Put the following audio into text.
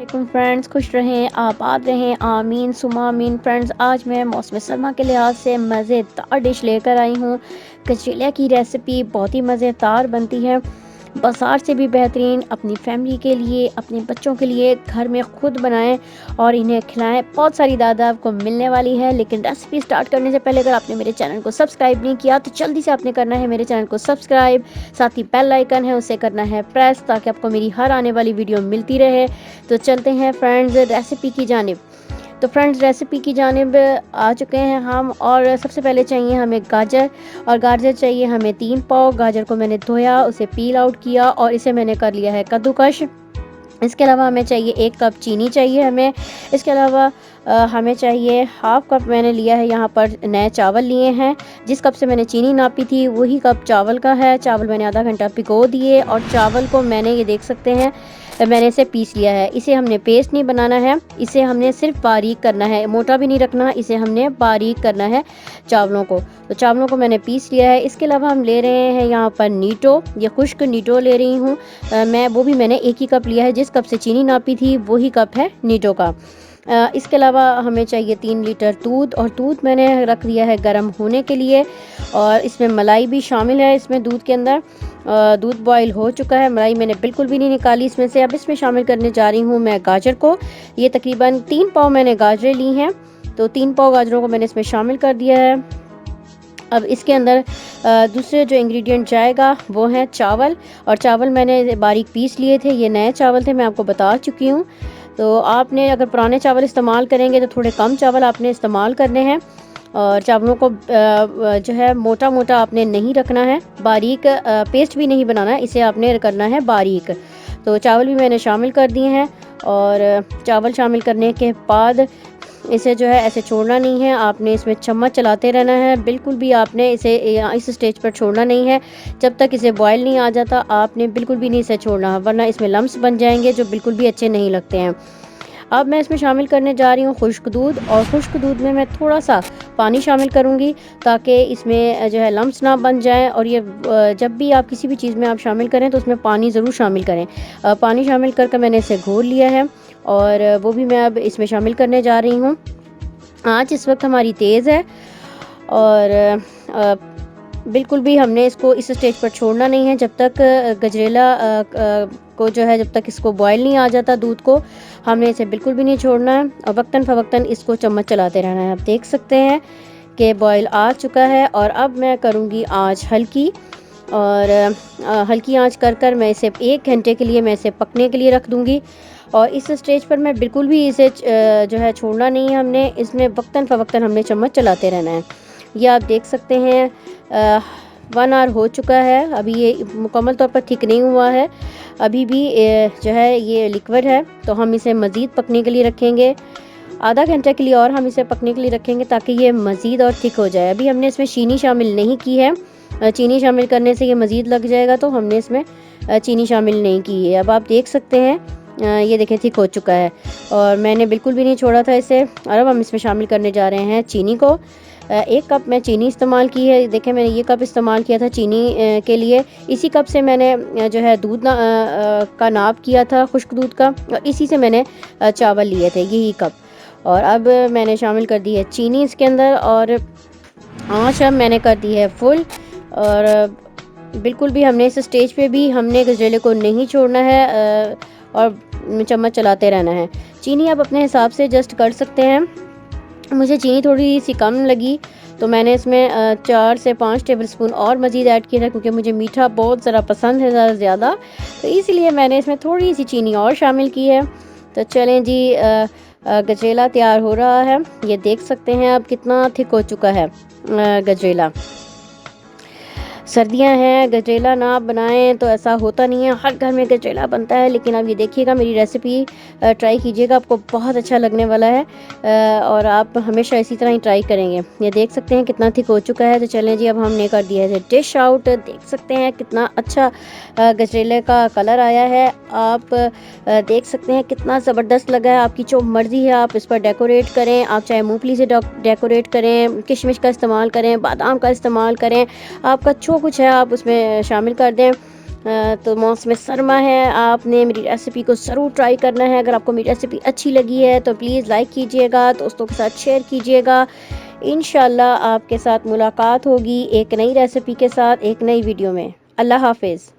वालेकुम फ्रेंड्स, खुश रहें, आबाद रहें, आमीन सुमा आमीन। फ्रेंड्स, आज मैं मौसम सरमा के लिहाज से मज़ेदार डिश लेकर आई हूँ। गजरेला की रेसिपी बहुत ही मज़ेदार बनती है, बाज़ार से भी बेहतरीन। अपनी फैमिली के लिए, अपने बच्चों के लिए घर में खुद बनाएं और इन्हें खिलाएं। बहुत सारी दादा आपको मिलने वाली है, लेकिन रेसिपी स्टार्ट करने से पहले अगर आपने मेरे चैनल को सब्सक्राइब नहीं किया तो जल्दी से आपने करना है मेरे चैनल को सब्सक्राइब। साथ ही बेल आइकन है, उसे करना है प्रेस, ताकि आपको मेरी हर आने वाली वीडियो मिलती रहे। तो चलते हैं फ्रेंड्स रेसिपी की जानिब। तो फ्रेंड्स, रेसिपी की जानिब आ चुके हैं हम। और सबसे पहले चाहिए हमें गाजर, और गाजर चाहिए हमें 3 पाव। गाजर को मैंने धोया, उसे पील आउट किया और इसे मैंने कर लिया है कद्दूकश। इसके अलावा हमें चाहिए 1 कप चीनी चाहिए हमें। इसके अलावा हमें चाहिए हाफ़ कप, मैंने लिया है यहाँ पर नए चावल लिए हैं। जिस कप से मैंने चीनी नापी थी वही कप चावल का है। चावल मैंने आधा घंटा भिगो दिए और चावल को मैंने, ये देख सकते हैं, मैंने इसे पीस लिया है। इसे हमने पेस्ट नहीं बनाना है, इसे हमने सिर्फ बारीक करना है, मोटा भी नहीं रखना, इसे हमने बारीक करना है चावलों को। तो चावलों को मैंने पीस लिया है। इसके अलावा हम ले रहे हैं यहाँ पर नीटो, ये खुश्क नीटो ले रही हूँ मैं। वो भी मैंने 1 ही कप लिया है, जिस कप से चीनी नापी थी वही कप है नीटो का। इसके अलावा हमें चाहिए 3 लीटर दूध, और दूध मैंने रख दिया है गर्म होने के लिए। और इसमें मलाई भी शामिल है, इसमें दूध के अंदर दूध बॉईल हो चुका है। मलाई मैंने बिल्कुल भी नहीं निकाली इसमें से। अब इसमें शामिल करने जा रही हूँ मैं गाजर को। ये तकरीबन 3 पाव मैंने गाजरें ली हैं, तो 3 पाव गाजरों को मैंने इसमें शामिल कर दिया है। अब इसके अंदर दूसरे जो इंग्रेडिएंट जाएगा वो है चावल, और चावल मैंने बारीक पीस लिए थे। ये नए चावल थे, मैं आपको बता चुकी हूँ। तो आपने अगर पुराने चावल इस्तेमाल करेंगे तो थोड़े कम चावल आपने इस्तेमाल करने हैं। और चावलों को जो है मोटा मोटा आपने नहीं रखना है, बारीक पेस्ट भी नहीं बनाना है, इसे आपने करना है बारीक। तो चावल भी मैंने शामिल कर दिए हैं। और चावल शामिल करने के बाद इसे जो है ऐसे छोड़ना नहीं है, आपने इसमें चम्मच चलाते रहना है। बिल्कुल भी आपने इसे इस स्टेज पर छोड़ना नहीं है। जब तक इसे बॉयल नहीं आ जाता आपने बिल्कुल भी नहीं इसे छोड़ना, वरना इसमें लम्स बन जाएंगे जो बिल्कुल भी अच्छे नहीं लगते हैं। अब मैं इसमें शामिल करने जा रही हूँ खुश्क दूध, और खुश्क दूध में मैं थोड़ा सा पानी शामिल करूँगी ताकि इसमें जो है लम्स ना बन जाएं। और ये जब भी आप किसी भी चीज़ में आप शामिल करें तो उसमें पानी ज़रूर शामिल करें। पानी शामिल करके मैंने इसे घोल लिया है, और वो भी मैं अब इसमें शामिल करने जा रही हूँ। आँच इस वक्त हमारी तेज़ है, और बिल्कुल भी हमने इसको इस स्टेज पर छोड़ना नहीं है। जब तक गजरेला को जो है, जब तक इसको बॉयल नहीं आ जाता दूध को, हमने इसे बिल्कुल भी नहीं छोड़ना है। और वक्तन फ़वक्तन इसको चम्मच चलाते रहना है। आप देख सकते हैं कि बॉयल आ चुका है। और अब मैं करूँगी आँच हल्की, और हल्की आँच कर मैं इसे 1 घंटे के लिए मैं इसे पकने के लिए रख दूँगी। और इस स्टेज पर मैं बिल्कुल भी इसे जो है छोड़ना नहीं है हमने, इसमें वक्तन फ़वक्तन हमने चम्मच चलाते रहना है। ये आप देख सकते हैं 1 आवर हो चुका है। अभी ये मुकम्मल तौर पर थिक नहीं हुआ है, अभी भी जो है ये लिक्विड है। तो हम इसे मज़ीद पकने के लिए रखेंगे, आधा घंटे के लिए और हम इसे पकने के लिए रखेंगे ताकि ये मज़ीद और थिक हो जाए। अभी हमने इसमें चीनी शामिल नहीं की है, चीनी शामिल करने से ये मज़ीद लग जाएगा, तो हमने इसमें चीनी शामिल नहीं की है। अब आप देख सकते हैं ये देखें थिक हो चुका है, और मैंने बिल्कुल भी नहीं छोड़ा था इसे। और अब हम इसमें शामिल करने जा रहे हैं चीनी को। 1 कप मैं चीनी इस्तेमाल की है। देखें, मैंने ये कप इस्तेमाल किया था चीनी के लिए। इसी कप से मैंने जो है दूध का नाप किया था, खुश्क दूध का, और इसी से मैंने चावल लिए थे, यही कप। और अब मैंने शामिल कर दी है चीनी इसके अंदर, और आँच अब मैंने कर दी है फुल। और बिल्कुल भी हमने इस स्टेज पे भी हमने गजरेले को नहीं छोड़ना है, और चम्मच चलाते रहना है। चीनी आप अपने हिसाब से एडजस्ट कर सकते हैं। मुझे चीनी थोड़ी सी कम लगी, तो मैंने इसमें 4 से 5 टेबलस्पून और मज़ीद ऐड किया था, क्योंकि मुझे मीठा बहुत ज़रा पसंद है, ज़्यादा, तो इसलिए मैंने इसमें थोड़ी सी चीनी और शामिल की है। तो चलें जी, गजरेला तैयार हो रहा है। ये देख सकते हैं अब कितना थिक हो चुका है गजरेला। सर्दियां हैं, गजरेला ना बनाएं तो ऐसा होता नहीं है, हर घर में गजरेला बनता है। लेकिन आप ये देखिएगा, मेरी रेसिपी ट्राई कीजिएगा, आपको बहुत अच्छा लगने वाला है, और आप हमेशा इसी तरह ही ट्राई करेंगे। ये देख सकते हैं कितना थिक हो चुका है। तो चलें जी, अब हमने कर दिया है डिश आउट। देख सकते हैं कितना अच्छा गजरेले का कलर आया है। आप देख सकते हैं कितना ज़बरदस्त लगा है। आपकी जो मर्ज़ी है आप इस पर डेकोरेट करें, आप चाहे मूंगफली से डेकोरेट करें, किशमिश का इस्तेमाल करें, बादाम का इस्तेमाल करें, आपका जो कुछ है आप उसमें शामिल कर दें। तो मौसम सरमा है, आपने मेरी रेसिपी को ज़रूर ट्राई करना है। अगर आपको मेरी रेसिपी अच्छी लगी है तो प्लीज़ लाइक कीजिएगा, दोस्तों के साथ शेयर कीजिएगा। इंशाल्लाह आपके साथ मुलाकात होगी एक नई रेसिपी के साथ, एक नई वीडियो में। अल्लाह हाफ़िज़।